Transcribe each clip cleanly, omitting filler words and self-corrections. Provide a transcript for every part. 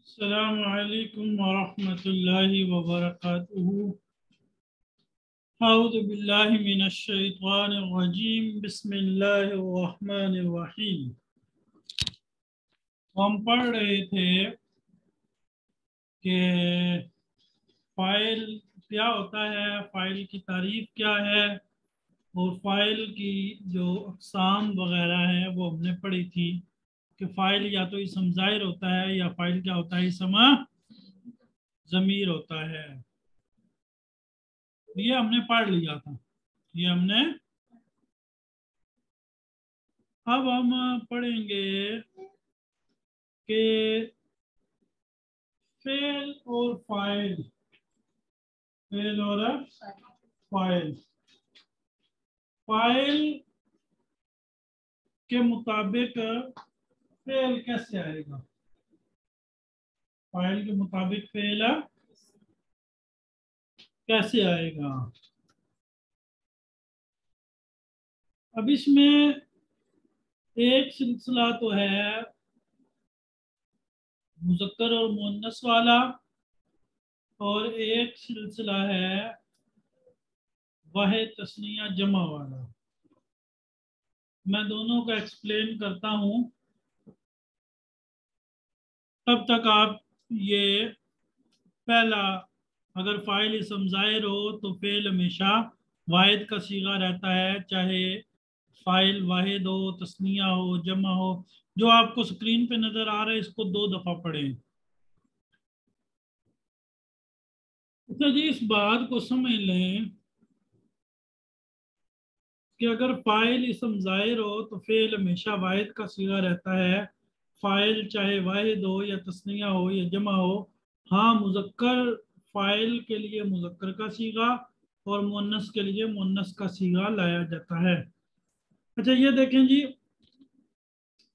अस्सलामु अलैकुम वरहमतुल्लाहि वबरकातुहू। औज़ु बिल्लाहि मिनश शैतानिर रजीम। बिस्मिल्लाहिर रहमानिर रहीम। हम पढ़ रहे थे कि फाइल क्या होता है, फाइल की तारीफ क्या है और फाइल की जो अक़साम वगैरह है वो हमने पढ़ी थी कि फाइल या तो इसम ज़ाहिर होता है या फाइल क्या होता है, इसम ज़मीर होता है। ये हमने पढ़ लिया था, ये हमने। अब हम पढ़ेंगे कि फेल और फाइल, फेल और फाइल, फाइल के मुताबिक फेल कैसे आएगा, फाइल के मुताबिक फेल कैसे आएगा। अब इसमें एक सिलसिला तो है मुज़क्कर और मुअन्नस वाला, और एक सिलसिला है वाहिद तस्निया जमा वाला। मैं दोनों का एक्सप्लेन करता हूं, तब तक आप ये पहला, अगर फाइल इसम ज़ाहिर हो तो फेल हमेशा वाहिद का सीगा रहता है, चाहे फाइल वाहिद हो, तस्निया हो, जमा हो। जो आपको स्क्रीन पे नजर आ रहा है इसको 2 दफा पढ़ें। अच्छा जी, इस बात को समझ लें कि अगर फाइल इसम ज़ाहिर हो तो फेल हमेशा वाहिद का सीगा रहता है, फाइल चाहे वाहिद हो या तस्निया हो या जमा हो। हाँ, मुज़क्कर फाइल के लिए मुज़क्कर का सीगा और मुअन्नस के लिए मुअन्नस का सीगा लाया जाता है। अच्छा ये देखें जी,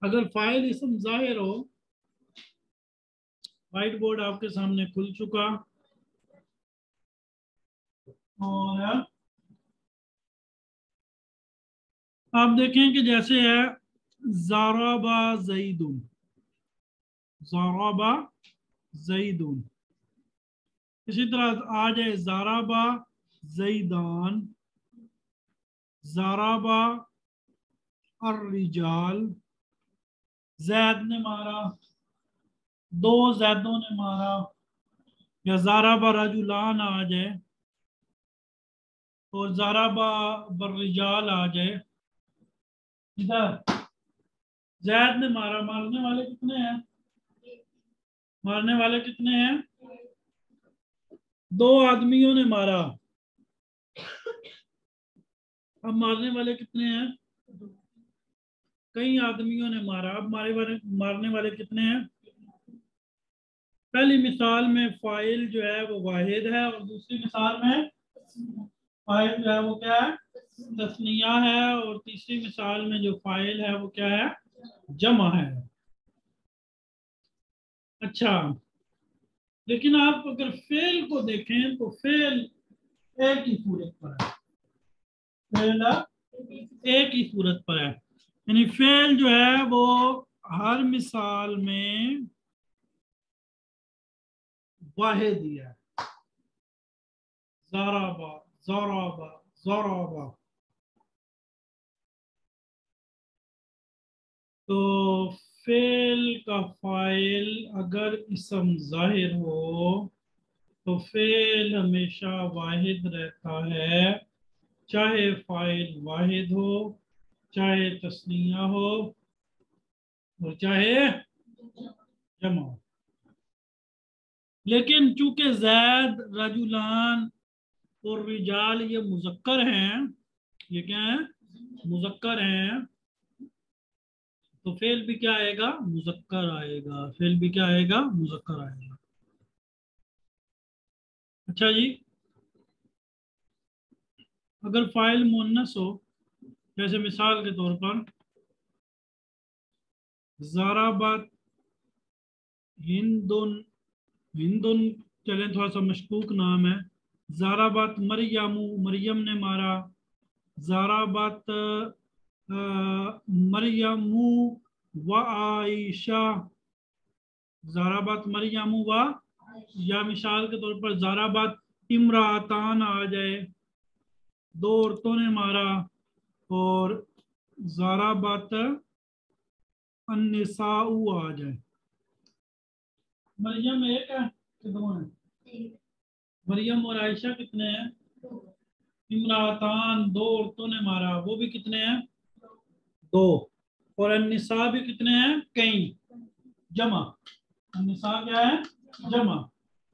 अगर फाइल इसम ज़ाहिर हो, व्हाइट बोर्ड आपके सामने खुल चुका, और आप देखें कि जैसे है ज़ाराबा ज़ैदुन, ज़ाराबा ज़ैदुन। इसी तरह आ जाए ज़ाराबा ज़ैदान, ज़ाराबा अर्रिजाल, जैद ने मारा, 2 जैदों ने मारा, या ज़ाराबा रजुलान आ जाए और ज़ाराबा बर्रिजाल आ जाए। इधर जैद ने मारा, मारने वाले कितने हैं, मारने वाले कितने हैं, 2 आदमियों ने मारा। अब मारने वाले कितने हैं, कई आदमियों ने मारा। अब मारने वाले कितने हैं। पहली मिसाल में फाइल जो है वो वाहिद है, और दूसरी मिसाल में फाइल जो है वो क्या है, तस्निया है, और तीसरी मिसाल में जो फाइल है वो क्या है, जमा है। अच्छा, लेकिन आप अगर फेल को देखें तो फेल एक ही सूरत पर है, फेल एक ही सूरत पर है, यानी फेल जो है वो हर मिसाल में वाहिद ही है। ज़राबा, ज़राबा, ज़राबा। तो फेल का फाइल अगर इसम जाहिर हो तो फेल हमेशा वाहिद रहता है, चाहे फाइल वाहिद हो, चाहे तस्निया हो, और चाहे जमा हो। लेकिन चूंकि जैद, रजुलान और रिजाल ये मुजक्कर हैं, ये क्या है, मुजक्कर हैं, तो फेल भी क्या आएगा, मुजक्कर आएगा। फेल भी क्या आएगा, मुजक्कर आएगा। अच्छा जी, अगर फाइल मुन्नस हो, जैसे मिसाल के तौर पर ज़राबत हिंदुन, हिंदुन चले थोड़ा सा मशकूक नाम है। ज़राबत मरियमु, मरियम ने मारा। ज़राबत मरियमु व आयशा, ज़राबत मरियमु व, या मिसाल के तौर पर ज़राबत इमरातान आ जाए, दो औरतों ने मारा, और ज़राबत अन्निसाउ आ जाए। मरियम एक है कि दो हैं? मरियम और आयशा कितने हैं? इमरातान दो औरतों ने मारा, वो भी कितने हैं? दो। और अन्निसा भी कितने हैं? कई, जमा। अन्निसा क्या है? जमा।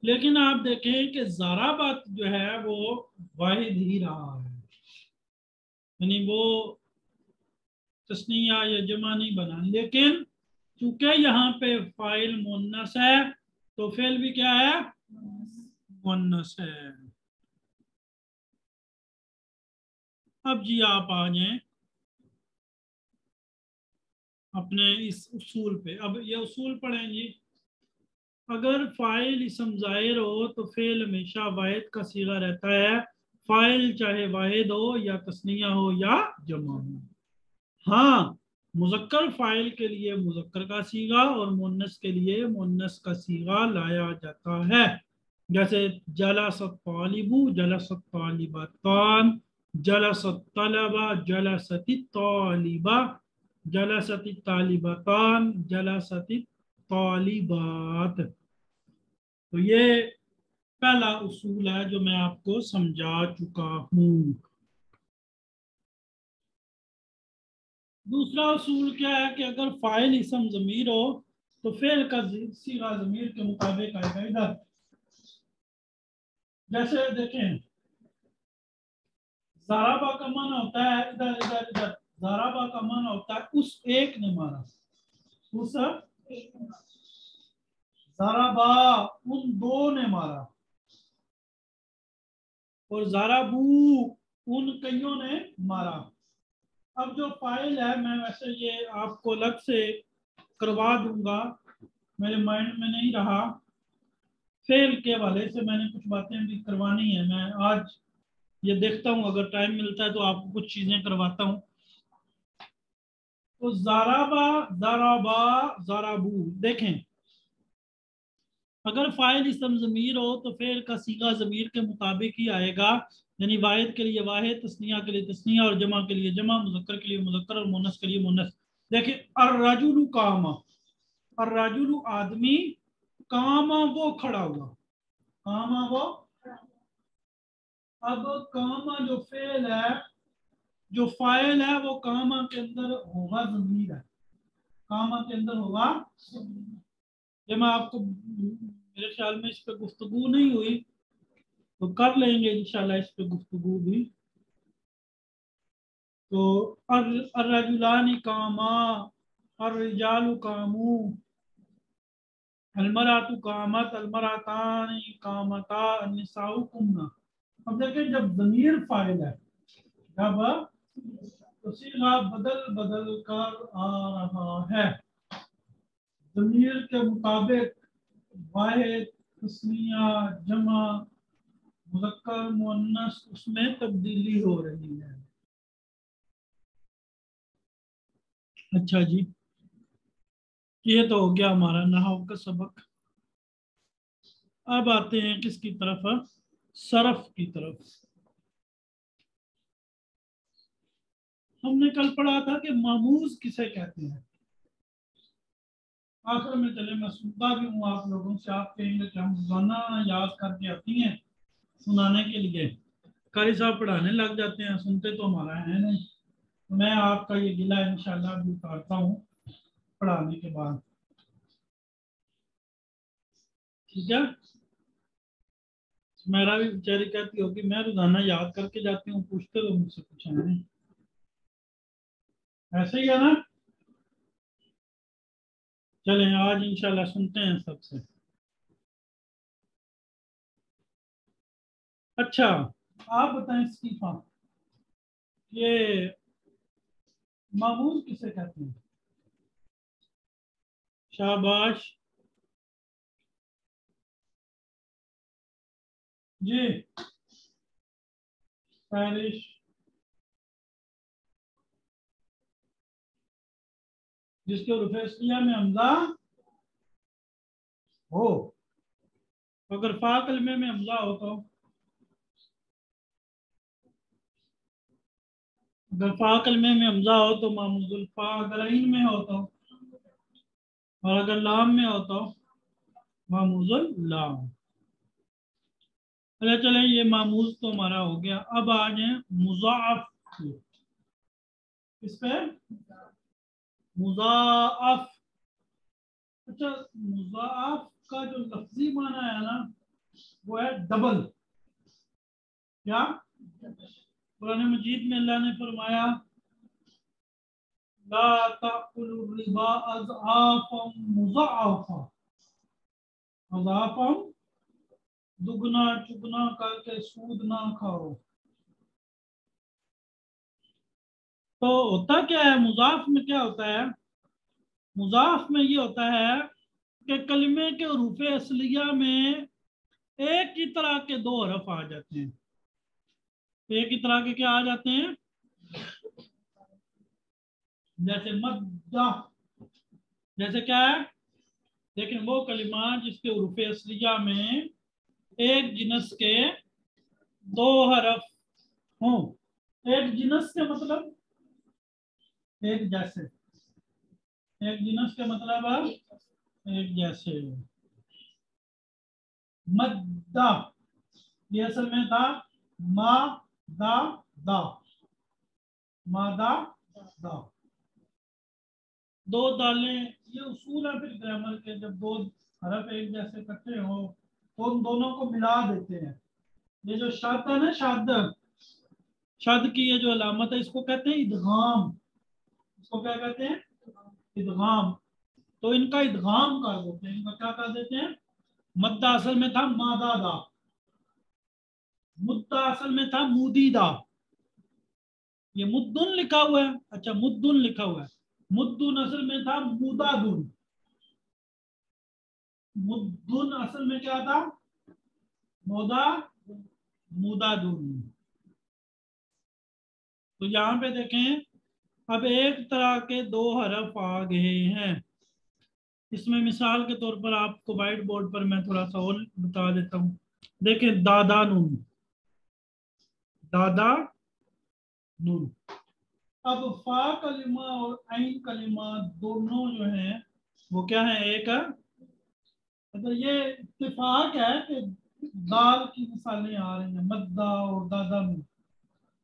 लेकिन आप देखें कि ज़राबत जो है वो वाहिद ही रहा है, यानी वो तस्नीया या जमा नहीं बना। लेकिन चूंकि यहाँ पे फाइल मुन्नस है तो फेल भी क्या है? मुन्नस है। अब जी आप आ जाए अपने इस उसूल पे। अब ये उसूल पढ़ेंगे। अगर फाइल इसम ज़ाहिर हो तो फेल हमेशा वाहिद का सीगा रहता है, फाइल चाहे वाहिद हो या तस्निया हो या जमा हो। हाँ, मुजक्कर फाइल के लिए मुजक्कर का सीगा और मुन्नस के लिए मुन्नस का सीगा लाया जाता है। जैसे जलसत तालिबू, जलसत तालिबतान, जलसत तलबा, जलसति तालिबा, जलसति तालिबतान, जलसति तालिबात। तो ये पहला उसूल है जो मैं आपको समझा चुका हूँ। दूसरा उसूल क्या है कि अगर फाइल इसम जमीर हो तो फेल का सीगा जमीर के मुताबिक आएगा इधर। जैसे देखें, जाराबा का मन होता है इधर इधर इधर, जाराबा का मन होता है उस एक ने मारा, उस जाराबा उन दो ने मारा, और जाराबू उन कईयों ने मारा। अब जो फाइल है, मैं वैसे ये आपको अलग से करवा दूंगा, मेरे माइंड में नहीं रहा। फेल के हवाले से मैंने कुछ बातें भी करवानी है, मैं आज ये देखता हूँ, अगर टाइम मिलता है तो आपको कुछ चीजें करवाता हूँ। तो जाराबा, जाराबा, जाराबू, देखें अगर फाइल इसम जमीर हो तो फेल का सीगा जमीर के मुताबिक ही आएगा, यानी वाहिद के लिए वाहिद, तस्निया के लिए तस्निया, और जमा के लिए जमा, मुजक्कर के लिए मुजक्कर, और मुन्नस के लिए मुन्नस। देखिए अर्रजुलु कामा, अर्रजुलु आदमी, कामा वो खड़ा हुआ, कामा वो। अब कामा जो फेल है, जो फाइल है वो कामा के अंदर होगा जमीर है, कामा के अंदर होगा। ये मैं आपको, मेरे ख्याल में इस पे गुफ्तगू नहीं हुई, तो कर लेंगे इंशाल्लाह इस पे गुफ्तगू भी। तो अर्रजुलानी कामा, अर्रिजालु कामू, अलमरातु कामत, अलमरातानी कामता, अन्निसाउ कुमना। अब देखिए जब ज़मीर फाइल है, जब तो सीगा बदल बदल कर आ रहा है, ज़मीर के मुताबिक वाहिद, तस्निया, जमा, मुज़क्कर, मुअन्नस, उसमें तब्दीली हो रही है। अच्छा जी, ये तो हो गया हमारा नहव का सबक। अब आते हैं किसकी तरफ? सरफ की तरफ। हमने कल पढ़ा था कि मामूज किसे कहते हैं। आखिर में चले, मैं सुनता भी हूँ आप लोगों से, आप कहेंगे कि हम रोजाना याद करके आती हैं सुनाने के लिए, कारी साहब पढ़ाने लग जाते हैं, सुनते तो हमारा है नहीं। तो मैं आपका ये गिला इंशाल्लाह भी उतारता हूँ पढ़ाने के बाद, ठीक है। मेरा भी बेचारी कहती होगी मैं रोजाना याद करके जाती हूँ, पूछते तो मुझसे कुछ है नहीं, ऐसे ही है ना। चलें आज इंशाल्लाह सुनते हैं सबसे। अच्छा, आप बताएं इस्तीफा, ये मामूल किसे कहते हैं? शाबाश जी, पैरिश, जिसके रुफे असलिया में हमजा हो। तो अगर फा कलमे में हमजा हो तो, अगर फा कलमे में हमजा हो तो मामूजुल फा, अगर इन में हो तो, और अगर लाम में हो तो मामूजुल लाम। अच्छा चले, ये मामूज तो हमारा हो गया। अब आ जाए मुजाफ पे। किस पे? मुजाफ। अच्छा, मुजाफ का जो लफ्जी माना है ना, वो है डबल। क्या? कुरान मजीद में अल्लाह ने फरमाया, ला ताकुलु रिबा अज़आफ़न मुज़अफ़ा, अज़आफ़न दुगना चुगना करके सूद ना खाओ। तो होता क्या है मुजाफ में? क्या होता है मुजाफ में? ये होता है कि कलमे के हरूफ असलिया में एक ही तरह के दो हरफ आ जाते हैं। एक ही तरह के क्या आ जाते हैं? जैसे मद्दा, जैसे क्या है? लेकिन वो कलिमा जिसके हरूफ असलिया में एक जिनस के दो हरफ हों। एक जिनस के मतलब एक जैसे, एक जिनस के मतलब एक जैसे। मद्दा, ये असल में था मा दा दा, मादा दा। दो दालें, ये उसूल है फिर ग्रामर के, जब दो हरफ एक जैसे इकट्ठे हो तो उन दोनों को मिला देते हैं। ये जो शद है ना, शद, शद की ये जो अलामत है, इसको कहते हैं इदगाम। इसको क्या कहते हैं? इदगाम। तो इनका इदगाम कर देते हैं। इनका क्या कर देते हैं? मद्दा असल में था मादा दा, मुद्दा असल में था मुदीदा। ये मुद्दुन लिखा हुआ है, अच्छा मुद्दुन लिखा हुआ है। मुद्दुन असल में था मुदादुन। मुद्दुन असल में क्या था? मुदा, मुदादुन। तो यहाँ पे देखें, अब एक तरह के दो हरफ आ गए हैं। इसमें मिसाल के तौर पर आपको व्हाइट बोर्ड पर मैं थोड़ा सा और बता देता हूँ। देखें, दादा नून, दादा नून। अब फा कलिमा और आइन कलिमा दोनों जो हैं वो क्या है? एक है। मतलब ये इत्तेफाक है कि दाल की मिसालें आ रही हैं, मद्दा और दादा में।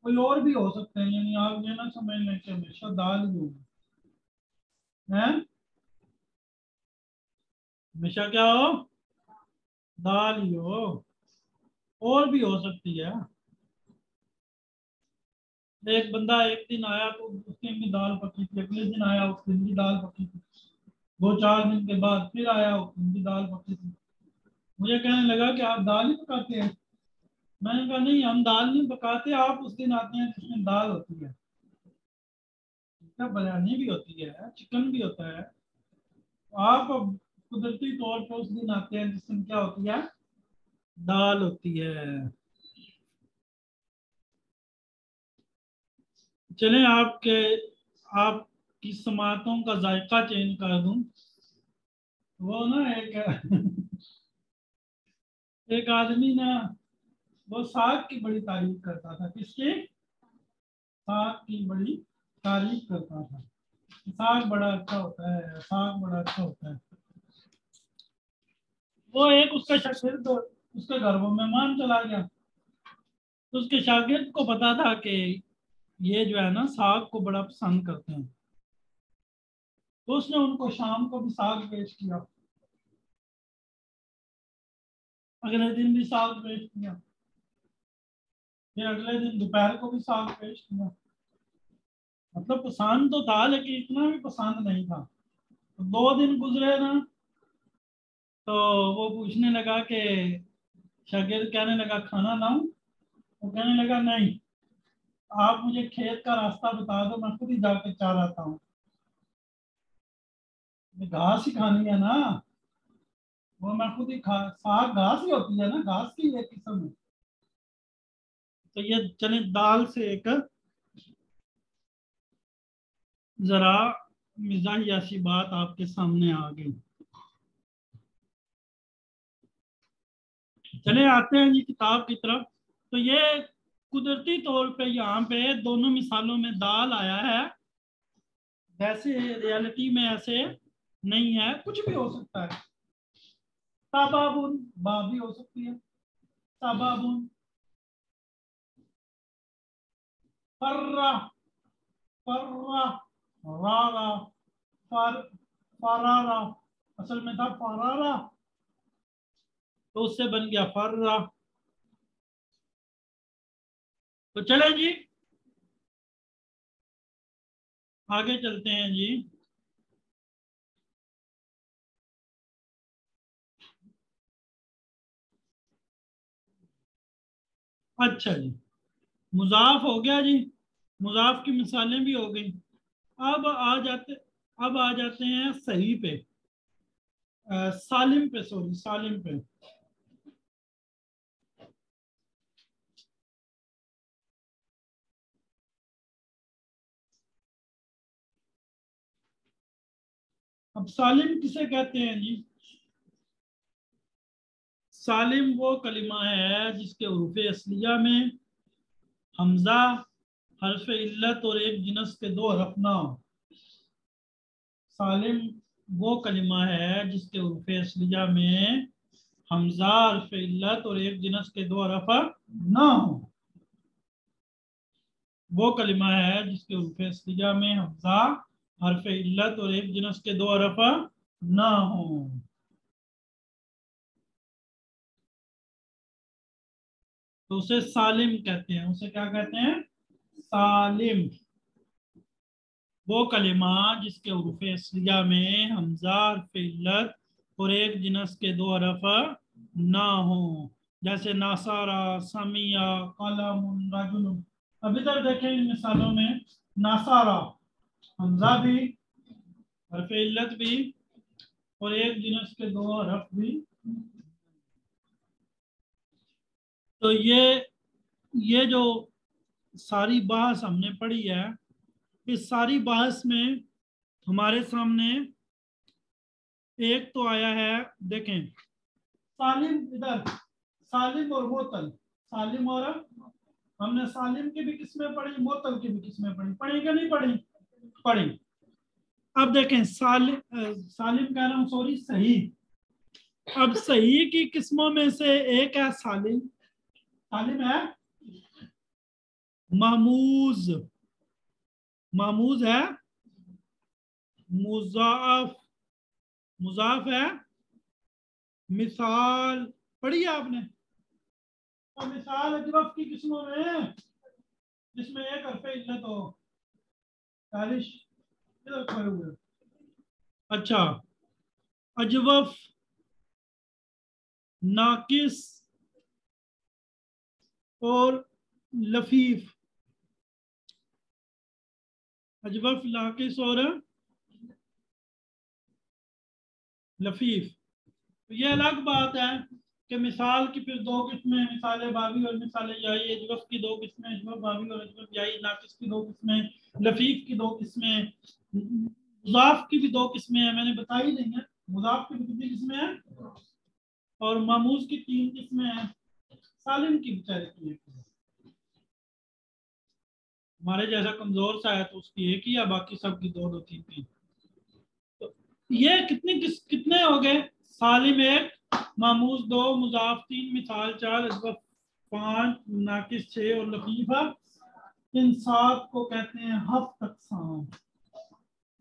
कोई और भी हो सकते हैं, यानी आप ये ना समझ लें कि हमेशा दाल ही होगी है। हमेशा क्या हो? दाल ही हो। और भी हो सकती है। एक बंदा एक दिन आया तो उसके भी दाल पकी थी, अगले दिन आया उस दिन भी दाल पकी थी, दो चार दिन के बाद फिर आया उस दिन भी दाल पकी थी। मुझे कहने लगा कि आप दाल ही पकाते हैं। मैंने कहा नहीं, हम दाल नहीं पकाते, आप उस दिन आते हैं जिसमें दाल होती है। क्या, बिरयानी भी होती है, चिकन भी होता है। आप अब कुदरती तौर पर उस दिन आते हैं जिसमें क्या होती है? दाल होती है। चलें, आपके आपकी समातों का जायका चेंज कर दूं। वो ना एक एक आदमी ना, वो साग की बड़ी तारीफ करता था। किसकी? साग की बड़ी तारीफ करता था। साग बड़ा अच्छा होता है, साग बड़ा अच्छा होता है। वो एक उसका शागिर्द उसके घर वो मेहमान चला गया, तो उसके शागिर्द को पता था कि ये जो है ना साग को बड़ा पसंद करते हैं। तो उसने उनको शाम को भी साग पेश किया, अगले दिन भी साग पेश किया, फिर अगले दिन दोपहर को भी साग पेश किया। मतलब पसंद तो था, लेकिन इतना भी पसंद नहीं था। तो दो दिन गुजरे ना, तो वो पूछने लगा कि, शागिर्द कहने लगा खाना लाऊं? वो कहने लगा नहीं, आप मुझे खेत का रास्ता बता दो, मैं खुद ही जाके चाह आता हूँ। घास ही खानी है ना, वो मैं खुद ही खा, साग घास ही होती है ना, घास की एक किस्म है। तो ये चने दाल से एक जरा मिजाहिया सी बात आपके सामने आ गई। चले आते हैं जी किताब की तरफ। तो ये कुदरती तौर पे यहाँ पे दोनों मिसालों में दाल आया है, वैसे रियलिटी में ऐसे नहीं है, कुछ भी हो सकता है। तबाबुन बा भी हो सकती है, तबाबुन। फर्रा, फर्रा, रारा, फर, फरारा, असल में था फरारा, तो उससे बन गया फर्रा। तो चले जी आगे चलते हैं जी। अच्छा जी, मुजाफ हो गया जी, मुजाफ की मिसालें भी हो गई। अब आ जाते अब आ जाते हैं सही पे, सालिम पे, सॉरी सालिम पे। अब सालिम किसे कहते हैं जी? सालिम वो कलिमा है जिसके उर्फ असलिया में हमजा, हर्फ इल्लत और एक जिनस के दो हरफ ना हो। सालिम वो कलिमा है जिसके उर्फ असलिया में हमजा, हर्फ इल्लत और एक जिनस के दो हरफ ना हो। वो कलिमा है जिसके उर्फ असलिया में हमजा, हर्फ इल्लत और एक जिनस के दो हरफ ना हो। तो उसे सालिम कहते हैं। उसे क्या कहते हैं? सालिम। वो कलिमा जिसके उर्फ असलिया में हमजा, हर्फ इल्लत और एक जिनस के दो हरफ ना हो। जैसे नासारा, समिया, कलम, रजुल। अभी तक देखें इन मिसालों में, नासारा हमजा भी, हर्फ इल्लत भी और एक जिनस के दो हरफ भी। तो ये जो सारी बहस हमने पढ़ी है, इस सारी बहस में हमारे सामने एक तो आया है, देखें, सालिम इधर, सालिम और मोतल। सालिम और, हमने सालिम की भी किस्में पढ़ी, मोतल की भी किस्में पढ़ी, पढ़ी क्या नहीं पढ़ी? पढ़ी। अब देखें सालिम कह रहा हूं, सॉरी सही। अब सही की किस्मों में से एक है सालिम। सालिम है महमूज, महमूज है मुजाफ, मुजाफ है मिसाल। पढ़ी है आपने? और मिसाल अजरफ की किस्मों में जिसमें एक हरफ इल्लत हो। तारिश इधर खड़े हुए। अच्छा, अजवफ, नाकिस और लफीफ। अजवफ, नाकिस और लफीफ। तो ये अलग बात है कि मिसाल की फिर दो किस्में, मिसाल बावी और मिसाल याई। अजवफ की दो किस्में, अजवफ बावी और अजवफ याई। नाकिस की दो किस्में, लफीफ की दो किस्में। मुजाफ की भी दो किस्में हैं, मैंने बता ही दी है। मुजाफ की भी कितनी किस्में हैं? और मामूज की तीन किस्में हैं। सालिम की बेचारे की एक है। हमारे जैसा कमजोर सा है तो उसकी एक ही है, बाकी सब की दो दो तीन तीन। तो ये कितने हो गए? सालिम एक, मामूज दो, मुजाफ तीन, मिसाल चार, अजवफ पांच, नाकिस छह और लतीफा। इन सात को कहते हैं हफ्त अक़साम।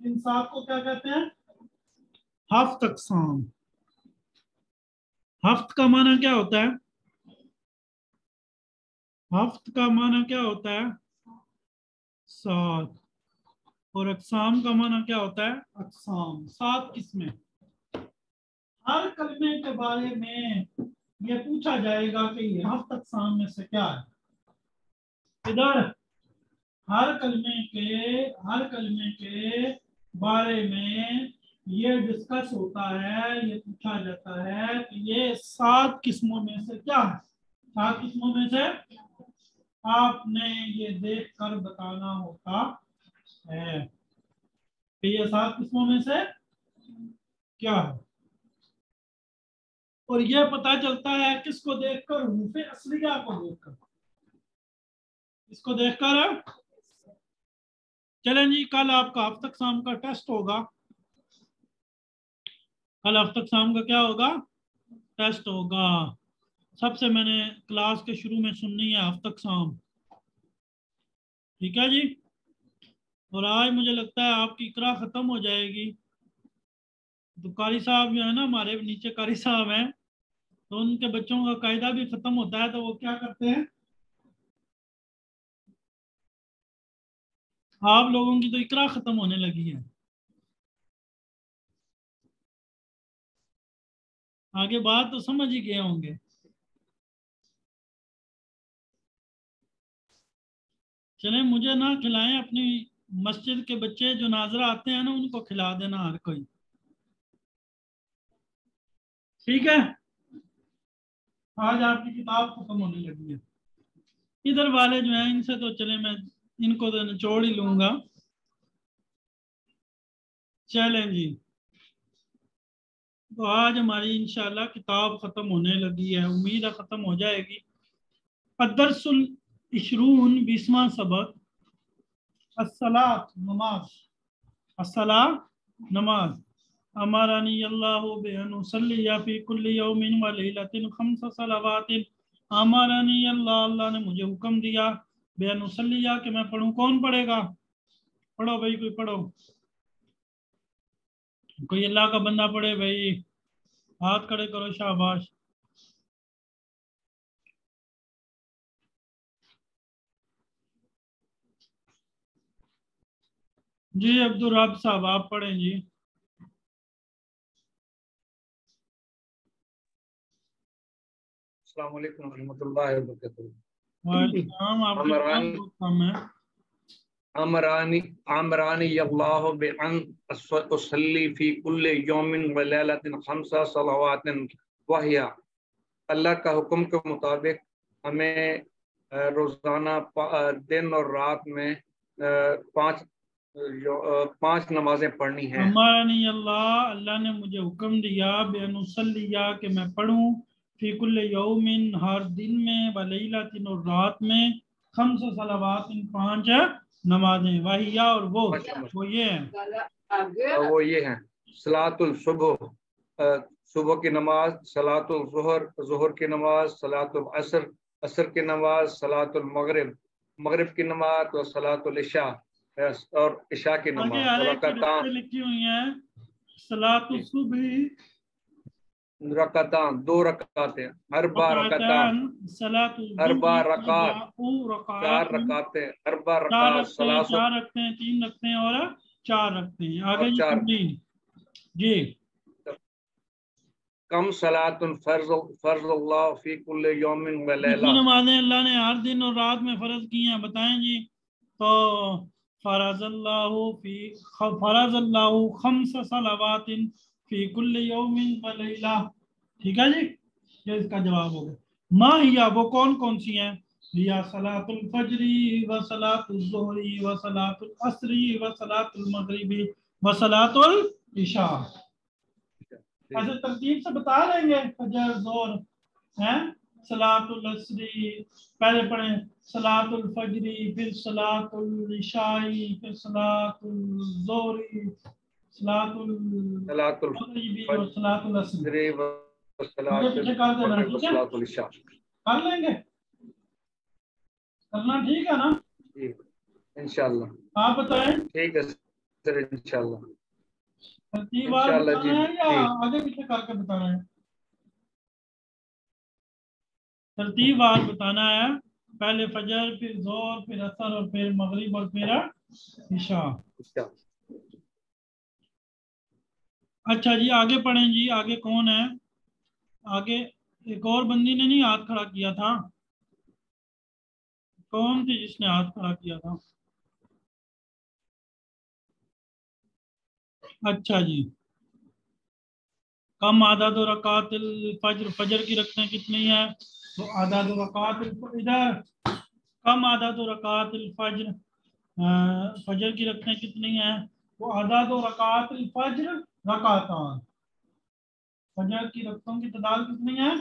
इन सात को क्या कहते हैं? हफ्त अक़साम। हफ्त का माना क्या होता है? हफ्त का माना क्या होता है? सात। और अक़साम का माना क्या होता है? अक़साम, सात किस्में। हर कलमे के बारे में ये पूछा जाएगा कि ये हफ्त अक़साम में से क्या है। इधर हर कलमे के हर कलमे के बारे में ये डिस्कस होता है, ये पूछा जाता है कि ये सात किस्मों में से क्या है। सात किस्मों में से आपने ये देख कर बताना होता है कि ये सात किस्मों में से क्या है। और ये पता चलता है किसको देखकर, हुरूफ असलिया को देखकर, इसको देखकर। चलें जी, कल आपका हफ्तक शाम का टेस्ट होगा। कल हफ्तक शाम का क्या होगा? टेस्ट होगा। सबसे मैंने क्लास के शुरू में सुननी है हफ्तक शाम, ठीक है जी। और आज मुझे लगता है आपकी इकरा खत्म हो जाएगी। तो कारी साहब जो है ना, हमारे नीचे कारी साहब हैं, तो उनके बच्चों का कायदा भी खत्म होता है, तो वो क्या करते हैं, आप लोगों की तो इकरा खत्म होने लगी है। आगे बात तो समझ ही गए होंगे। चले, मुझे ना खिलाएं, अपनी मस्जिद के बच्चे जो नाजरा आते हैं ना, उनको खिला देना हर कोई, ठीक है। आज आपकी किताब खत्म होने लगी है। इधर वाले जो हैं इनसे तो चले, मैं इनको तो निचोड़ ही लूंगा। चलें जी, तो आज हमारी इंशाल्लाह किताब खत्म होने लगी है, उम्मीद है खत्म हो जाएगी। अदरसुल इशरून 20वां सबक, अस्सलात नमाज, अस्सला नमाज। अमरानी अल्लाहु बिअन उसल्ली फी कुल्ली यौमिन व लैलतिन खम्स सलावातिन। अमरानी अल्लाह, अल्लाह ने मुझे हुक्म दिया, बिअन उसल्ली, कि मैं पढ़ूं। कौन पढ़ेगा? पढ़ो भाई, कोई पढ़ो, कोई अल्लाह का बंदा पढ़े भाई, हाथ खड़े करो, शाबाश। जी अब्दुल रब साहब, आप पढ़ें जी। अस्सलाम वालेकुम रहमतुल्लाहि व बरकातहू। वालेकुम सलाम, आपका नाम अमरानी बहुत कम है। अमरानी अमरानी अल्लाहु बिअन उसल्ली फी कुल्ली यौमिन व लैलतिन खम्सा सलावातिन वहिया। अल्लाह का हुक्म के मुताबिक हमें रोजाना दिन और रात में पांच नमाजें पढ़नी हैं। अमरानी अल्लाह, अल्लाह ने मुझे हुक्म दिया, बेनुसल्लिया, कि मैं पढ़ूं, फी कुल्ले यौमिन, हर दिन में, व लैलतिन, और रात में, खम्स सलावात, इन 5 नमाजें, वाहिया, और वो ये है। वो ये हैं, सलातुल सुबह, सुबह की नमाज, सलातुल ज़ुहर, ज़ुहर की नमाज, सलातुल असर, असर की नमाज, सलातुल मगरिब, मगरिब की नमाज, और सलातुल इशा, और इशा की आगे नमाज। हर एक की रकातान, रकतें लिखी हुई हैं। सलातुल सुबही रकातान, 2 रकातें, अरबा रकातान, रकातान, सलातुल अरबा ज़ुहरी रकात, अरबाउ 4 रकातुन, रकातें, अरबा 4 रकात, रखते हैं, सलासत, 4 रखते हैं, 3 रखते हैं, और 4 रखते हैं। आगे और जी 4 तमरीन जी। कम सलातुन फर्ज़ुल्लाह फी कुल्li यौमिन व कितनी लैला। नमाजें अल्लाह ने हर दिन और रात में फर्ज की हैं, बताएं जी। तो फरज़ल्लाहु खम्स सलावातिन फी कुल्ली यौमिन व लैला, ठीक है जी। ये इसका जवाब हो गया। मा हिया, वो कौन कौन सी हैं? हिया सलातुल फजरी व सलातुल ज़ुहरी व सलातुल असरी व सलातुल मगरिबी व सलातुल इशा। ऐसे तरतीब से बता देंगे, फजर, जोर हैं, सलातुल असरी, पहले पढ़े सलातुल फजरी, फिर सलातुल इशाई, फिर सलातुल जोहरी, सलातुल सलातुल मगरिबी और सलातुल असरी। फज्र व आगे सलातुल पीछे कर देना, मगरिब व ठीक है, सलातुल इशा। कर लेंगे, करना ठीक है ना? जी इंशाल्लाह। आप बताएं, ठीक है सर, इंशाल्लाह। तरतीबात इंशाल्लाह जी बताना है या जी। आगे पीछे करके बताना है? तरतीबात बताना है, पहले फजर, फिर जोर, फिर असर, और फिर मगरिब, और फिर इशा। अच्छा। अच्छा जी, आगे पढ़ें जी। आगे कौन है? आगे एक और बंदी ने नहीं हाथ खड़ा किया था, कौन थी जिसने हाथ खड़ा किया था? अच्छा जी, कम आदाद रकातिल फजर, फजर की रकतें कितनी है? तो आदाद रकातिल, इधर कम आदाद रकातिल फजर, फजर की रकतें कितनी है? तो आदाद रकातिल फजर रकातान, फजर की रकतों की तादाद कितनी है?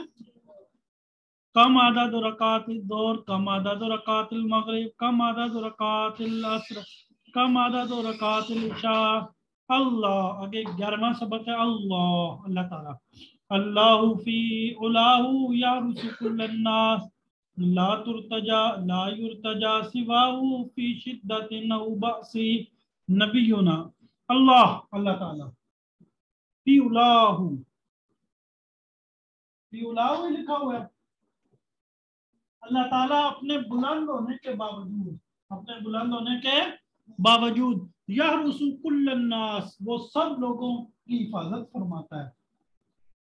कम आदद रकातिल दौर, कम आदद रकातिल मगरिब, कम आदद रकातिल असर, कम आदद रकातिल इशा। अल्लाह, आगे 11वां सबक है अल्लाह, अल्लाह ताला। अल्लाहु फी उलाहु यारुसु कुल्लन्नास, ला तुर्तजा ला युर्तजा सिवाहु फी शिद्दतिन औ बअसी। नबियुना अल्लाह, अल्लाह ताला। फी उलाहु, फी उलाहु ही लिखा हुआ है। अल्लाह ताला अपने बुलंद होने के बावजूद, अपने बुलंद होने के बावजूद यहरुसु कुल्लन्नास, वो सब लोगों की हिफाजत फरमाता है।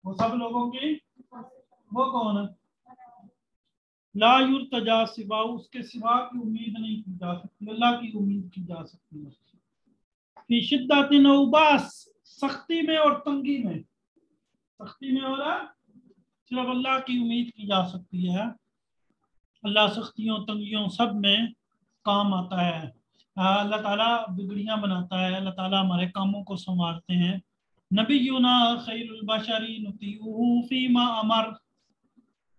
वो सब लोगों की, वो कौन है? ला युर्तजा सिवा, उसके सिवा की उम्मीद नहीं की जा सकती, अल्लाह की उम्मीद की जा सकती है। फी शिद्दतिन औ बास, सख्ती में और तंगी में, सख्ती में और सिर्फ अल्लाह की उम्मीद की जा सकती है। अल्लाह सख्तियों तंगियों सब में काम आता है। अल्लाह ताला बिगड़ियां बनाता है, अल्लाह ताला हमारे कामों को संवारते हैं। नबीयुना खैरुल बशरी नुतीउहु फीमा अमर,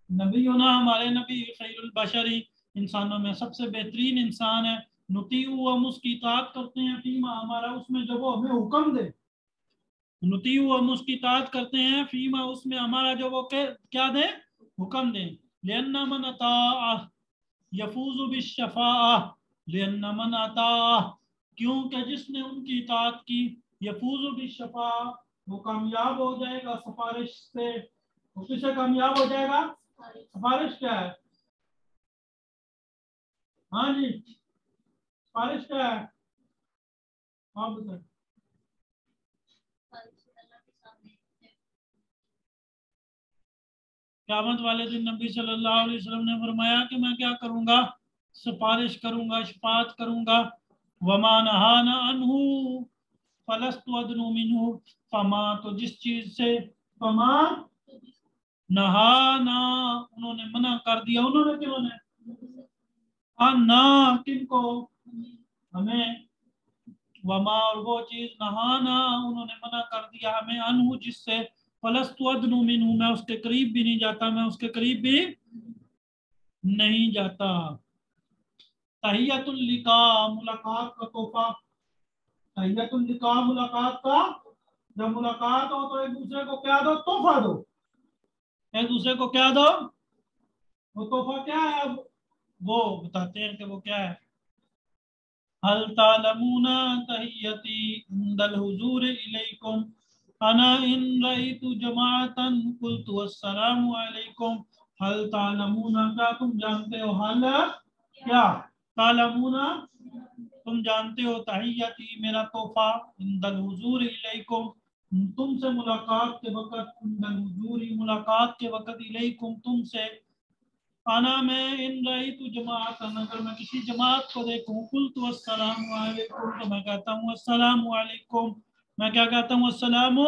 नबीयुना हमारे नबी खैरुल बशरी, इंसानों में सबसे बेहतरीन इंसान है। नुतीउ, हम उसकी इताअत करते हैं, फीमा हमारा, उसमें जो वो हमें हुक्म दे। नुतीउ, हम उसकी इताअत करते हैं, फीमा उसमें हमारा जो वो क्या दे, हुक्म दे। लिअन्ना मन अता यफूजु बिश्शफाअह, लिअन्ना मन अता, क्योंकि जिसने उनकी इताअत की, यफूजु बिश्शफाअह, वो कामयाब हो जाएगा सिफारिश से। वो किससे कामयाब हो जाएगा? सिफारिश क्या है? हाँ जी, सिफारिश क्या है? आप बताइए। क़यामत वाले दिन नबी सल्लल्लाहु अलैहि वसल्लम ने फरमाया कि मैं क्या करूंगा? सिफारिश करूंगा, शफाअत करूंगा। वमा नहाना अनहु फलस्तु अदनु मिनहु, फमा, तो जिस चीज से, फमा नहाना, उन्होंने मना कर दिया, उन्होंने क्यों ने, ना, किनको, हमें, वमा, और वो चीज, नहाना, उन्होंने मना कर दिया हमें, अनहु जिससे, फलस्तु अदनु मिनहु, मैं उसके करीब भी नहीं जाता, मैं उसके करीब भी नहीं जाता। तहियतुल लिका, मुलाकात का तोहफा। तहियतुल लिका, मुलाकात का, जब मुलाकात हो तो एक दूसरे को क्या दो? तोहफा दो। एक दूसरे को क्या दो? वो तोहफा क्या है? अब वो बताते हैं कि वो क्या है। हल तालमूना तहियती इंदल हुजूर इलैकुम, अना इन रईतु जमाअतन कुल्तु अस्सलामु अलैकुम। हल तालमूना, क्या तुम जानते हो? हल क्या, तालमूना, तुम जानते हो, तहियती, मेरा तोहफा, इंदल हुजूर इलैकुम, तुमसे मुलाकात के वक़्त, इंदल हुजूरी, मुलाकात के वक़्त, इलैकुम, तुमसे, आना, मैं, इन रही तू जमात, अगर मैं किसी जमात को देखूं, कुल तो अस्सलामु अलैकुम, तो मैं कहता हूँ अस्सलामु अलैकुम। मैं क्या कहता हूँ? अस्सलामु।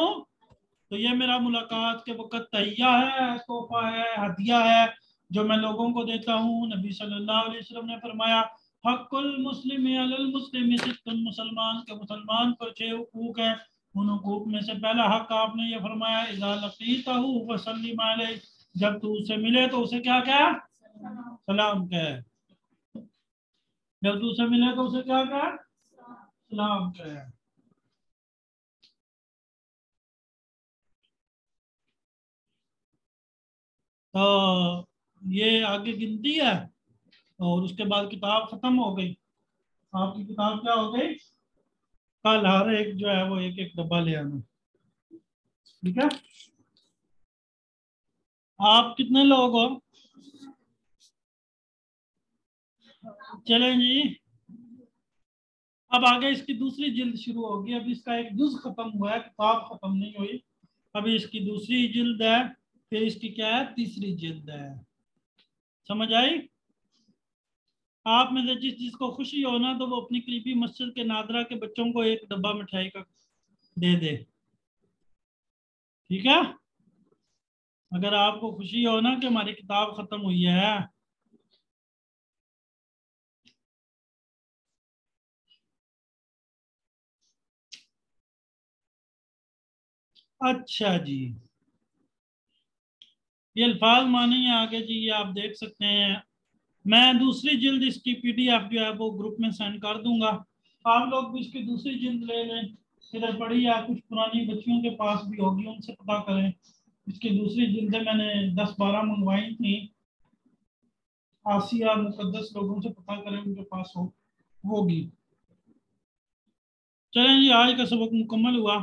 तो ये मेरा मुलाकात के वक़्त तहिया है, तोहफा है, हदिया है, जो मैं लोगों को देता हूँ। नबी सल्लल्लाहु अलैहि वसल्लम ने फरमाया, हक़्क़ुल मुस्लिम अलल मुस्लिम सित्तुन, मुसलमान के मुसलमान पर 6 हुकूक है। उन हुकूक में से पहला हक आपने ये फरमाया, इज़ा लक़ीतहु फसल्लिम अलैहि, जब तू उसे मिले तो उसे क्या क्या, सलाम कहे। जब तू उसे मिले तो उसे क्या कहे? सलाम कहे। तो ये आगे गिनती है, और उसके बाद किताब खत्म हो गई। आपकी किताब क्या हो गई? कल हर एक जो है वो एक एक डब्बा ले आना, ठीक है? आप कितने लोग हो? चलें जी। अब आगे इसकी दूसरी जिल्द शुरू होगी। अभी इसका एक जुज खत्म हुआ है, किताब खत्म नहीं हुई। अभी इसकी दूसरी जिल्द है, फिर इसकी क्या है? तीसरी जिल्द है। समझ आई? आप में से जिस जिसको खुशी हो ना, तो वो अपनी करीबी मस्जिद के नादरा के बच्चों को एक डब्बा मिठाई का दे दे, ठीक है? अगर आपको खुशी हो ना कि हमारी किताब खत्म हुई है। अच्छा जी, ये अल्फाज माने हैं आगे जी, ये आप देख सकते हैं। मैं दूसरी जिल्द इसकी PDF जो है वो ग्रुप में सेंड कर दूंगा, आप लोग भी इसकी दूसरी जिल्द ले लें, इधर पड़ी या कुछ पुरानी बच्चियों के पास भी होगी, उनसे पता करें। इसकी दूसरी जिल्दें मैंने 10-12 मंगवाई थी, आसिया मुकद्दस लोगों से पता करें उनके पास होगी। चलें जी, आज का सबक मुकम्मल हुआ।